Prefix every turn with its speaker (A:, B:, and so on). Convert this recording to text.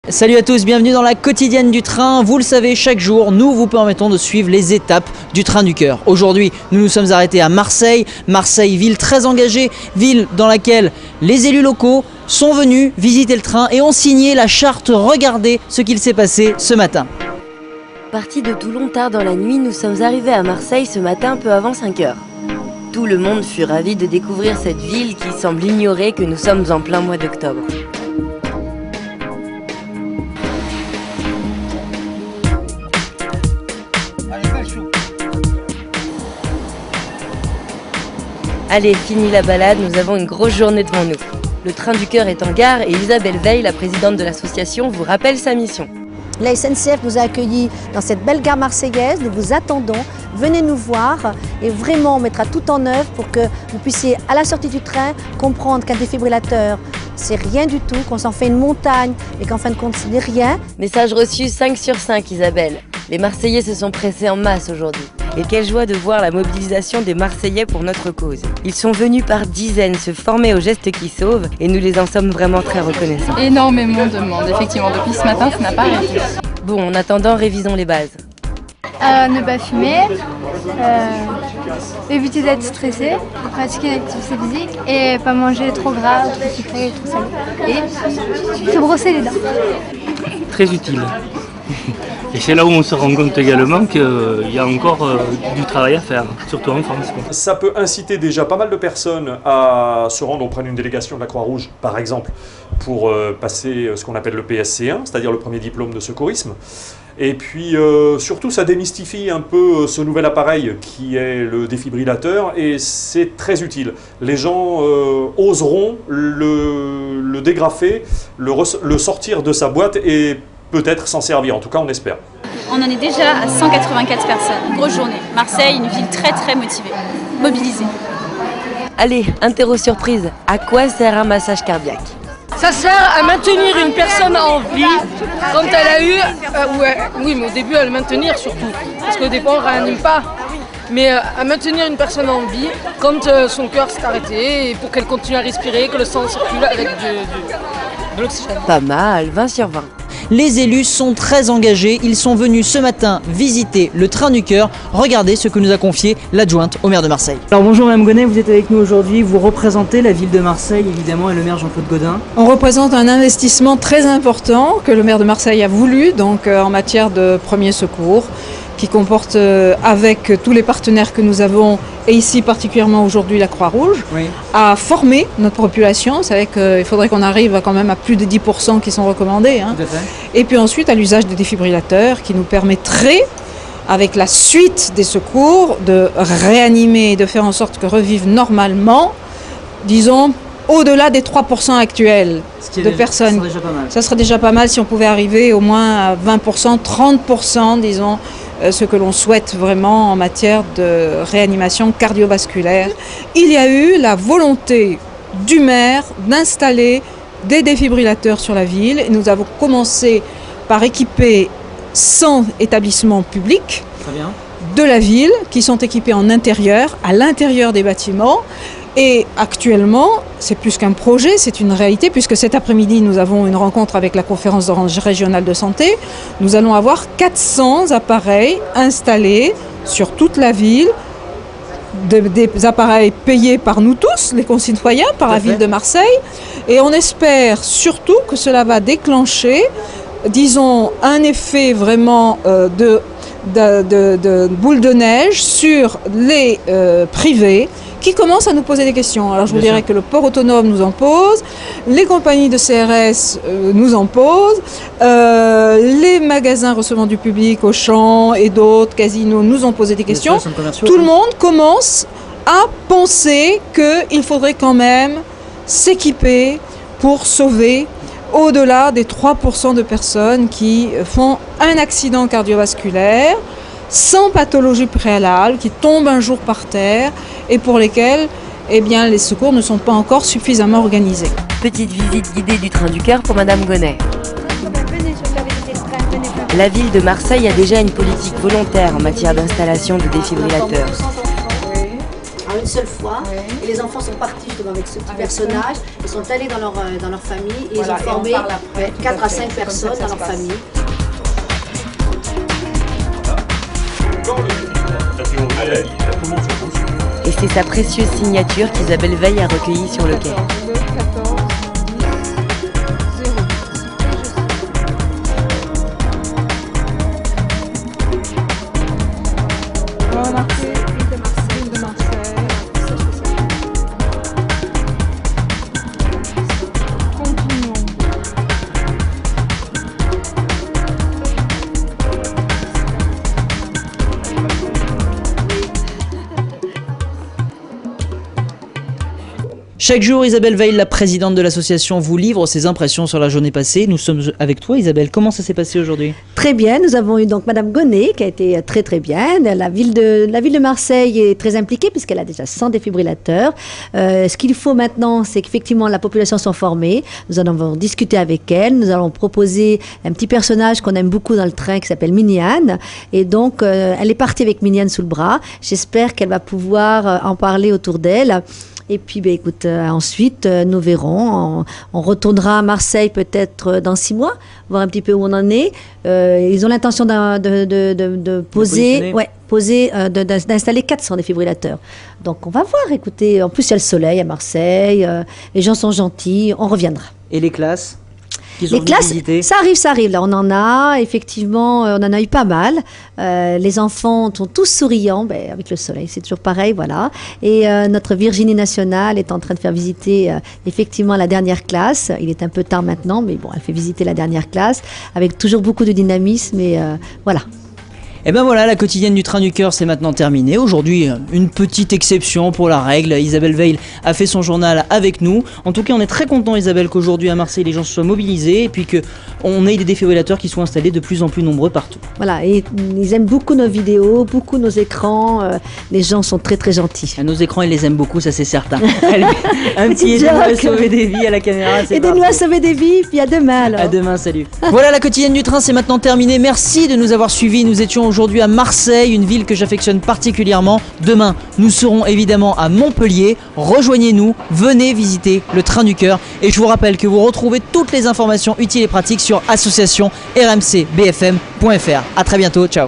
A: Salut à tous, bienvenue dans la quotidienne du train. Vous le savez, chaque jour, nous vous permettons de suivre les étapes du train du cœur. Aujourd'hui, nous nous sommes arrêtés à Marseille. Marseille, ville très engagée, ville dans laquelle les élus locaux sont venus visiter le train et ont signé la charte. Regardez ce qu'il s'est passé ce matin.
B: Partis de Toulon tard dans la nuit, nous sommes arrivés à Marseille ce matin peu avant 5 heures. Tout le monde fut ravi de découvrir cette ville qui semble ignorer que nous sommes en plein mois d'octobre. Allez, fini la balade, nous avons une grosse journée devant nous. Le train du cœur est en gare et Isabelle Veil, la présidente de l'association, vous rappelle sa mission.
C: La SNCF nous a accueillis dans cette belle gare marseillaise, nous vous attendons, venez nous voir et vraiment on mettra tout en œuvre pour que vous puissiez à la sortie du train comprendre qu'un défibrillateur c'est rien du tout, qu'on s'en fait une montagne et qu'en fin de compte ce n'est rien.
B: Message reçu 5 sur 5 Isabelle. Les Marseillais se sont pressés en masse aujourd'hui. Et quelle joie de voir la mobilisation des Marseillais pour notre cause. Ils sont venus par dizaines se former aux gestes qui sauvent et nous les en sommes vraiment très reconnaissants.
D: Énormément de monde, effectivement. Depuis ce matin, ça n'a pas arrêté.
B: Bon, en attendant, révisons les bases.
E: Ne pas fumer, éviter d'être stressé, pratiquer l'activité physique et pas manger trop gras, trop sucré, trop salé. Et se brosser les dents.
F: Très utile. Et c'est là où on se rend compte également qu'il y a encore du travail à faire, surtout en France.
G: Ça peut inciter déjà pas mal de personnes à se rendre auprès d'une délégation de la Croix-Rouge, par exemple, pour passer ce qu'on appelle le PSC1, c'est-à-dire le premier diplôme de secourisme. Et puis surtout, ça démystifie un peu ce nouvel appareil qui est le défibrillateur et c'est très utile. Les gens oseront le dégrafer, le sortir de sa boîte et peut-être s'en servir, en tout cas on espère.
H: On en est déjà à 184 personnes, une grosse journée. Marseille, une ville très motivée, mobilisée.
B: Allez, interro surprise, à quoi sert un massage cardiaque ?
I: Ça sert à maintenir une personne en vie quand elle a eu... oui, mais au début, à le maintenir surtout. Parce qu'au départ, on ne réanime pas. Mais à maintenir une personne en vie quand son cœur s'est arrêté et pour qu'elle continue à respirer, que le sang circule avec de l'oxygène.
B: Pas mal, 20 sur 20.
A: Les élus sont très engagés. Ils sont venus ce matin visiter le train du cœur. Regardez ce que nous a confié l'adjointe au maire de Marseille.
J: Alors bonjour Mme Gonnet, vous êtes avec nous aujourd'hui. Vous représentez la ville de Marseille évidemment et le maire Jean-Claude Gaudin.
K: On représente un investissement très important que le maire de Marseille a voulu donc en matière de premiers secours, qui comporte avec tous les partenaires que nous avons, et ici particulièrement aujourd'hui la Croix-Rouge, oui, à former notre population. Vous savez qu'il faudrait qu'on arrive quand même à plus de 10% qui sont recommandés. Tout à fait. Et puis ensuite à l'usage des défibrillateurs qui nous permettrait, avec la suite des secours, de réanimer et de faire en sorte que revivent normalement, disons, au-delà des 3% actuels de personnes. Ça serait déjà pas mal si on pouvait arriver au moins à 20%, 30%, disons, ce que l'on souhaite vraiment en matière de réanimation cardiovasculaire. Il y a eu la volonté du maire d'installer des défibrillateurs sur la ville. Et nous avons commencé par équiper 100 établissements publics de la ville qui sont équipés en intérieur, à l'intérieur des bâtiments. Et actuellement, c'est plus qu'un projet, c'est une réalité, puisque cet après-midi, nous avons une rencontre avec la conférence régionale de santé. Nous allons avoir 400 appareils installés sur toute la ville, des appareils payés par nous tous, les concitoyens, par la ville de Marseille. Et on espère surtout que cela va déclencher, disons, un effet vraiment de boule de neige sur les privés, qui commencent à nous poser des questions. Alors je vous dirais que le port autonome nous en pose, les compagnies de CRS nous en posent, les magasins recevant du public, Auchan et d'autres, casinos, nous ont posé des questions. Tout le monde commence à penser qu'il faudrait quand même s'équiper pour sauver au-delà des 3% de personnes qui font un accident cardiovasculaire sans pathologie préalable, qui tombent un jour par terre et pour lesquels les secours ne sont pas encore suffisamment organisés.
B: Petite visite guidée du train du cœur pour Madame Gonnet. La ville de Marseille a déjà une politique volontaire en matière d'installation de défibrillateurs.
C: une seule fois. Et les enfants sont partis justement avec ce petit personnage. Ils sont allés dans leur famille et ils ont formé 4 à 5 personnes dans leur famille.
B: Et c'est sa précieuse signature qu'Isabelle Veil a recueillie sur le quai.
A: Chaque jour, Isabelle Veil, la présidente de l'association, vous livre ses impressions sur la journée passée. Nous sommes avec toi, Isabelle. Comment ça s'est passé aujourd'hui ?
C: Très bien, nous avons eu donc Madame Gonnet qui a été très très bien. La ville de Marseille est très impliquée puisqu'elle a déjà 100 défibrillateurs. Ce qu'il faut maintenant, c'est qu'effectivement la population soit formée. Nous en avons discuté avec elle. Nous allons proposer un petit personnage qu'on aime beaucoup dans le train qui s'appelle Mini-Anne. Et donc, elle est partie avec Mini-Anne sous le bras. J'espère qu'elle va pouvoir en parler autour d'elle. Et puis, écoute, ensuite, nous verrons. On retournera à Marseille peut-être dans 6 mois, voir un petit peu où on en est. Ils ont l'intention d'installer 400 défibrillateurs. Donc, on va voir. Écoutez, en plus, il y a le soleil à Marseille. Les gens sont gentils. On reviendra.
A: Et les classes ?
C: Les classes, ça arrive. Là, on en a, effectivement, on en a eu pas mal. Les enfants sont tous souriants, avec le soleil, c'est toujours pareil, voilà. Et notre Virginie nationale est en train de faire visiter, effectivement, la dernière classe. Il est un peu tard maintenant, mais bon, elle fait visiter la dernière classe, avec toujours beaucoup de dynamisme, et voilà.
A: Et ben voilà, la quotidienne du Train du Cœur, c'est maintenant terminé. Aujourd'hui, une petite exception pour la règle. Isabelle Veil a fait son journal avec nous. En tout cas, on est très content, Isabelle, qu'aujourd'hui à Marseille, les gens se soient mobilisés et puis qu'on ait des défibrillateurs qui soient installés de plus en plus nombreux partout.
C: Voilà, et ils aiment beaucoup nos vidéos, beaucoup nos écrans. Les gens sont très très gentils.
A: Nos écrans, ils les aiment beaucoup, ça c'est certain. Un petit aidez-nous à sauver des vies à la caméra.
C: Aidez-nous à sauver des vies, puis à demain alors.
A: À demain, salut. Voilà, la quotidienne du train, c'est maintenant terminé. Merci de nous avoir suivis. Nous étions aujourd'hui à Marseille, une ville que j'affectionne particulièrement. Demain, nous serons évidemment à Montpellier. Rejoignez-nous, venez visiter le Train du Cœur. Et je vous rappelle que vous retrouvez toutes les informations utiles et pratiques sur association-rmcbfm.fr. À très bientôt, ciao.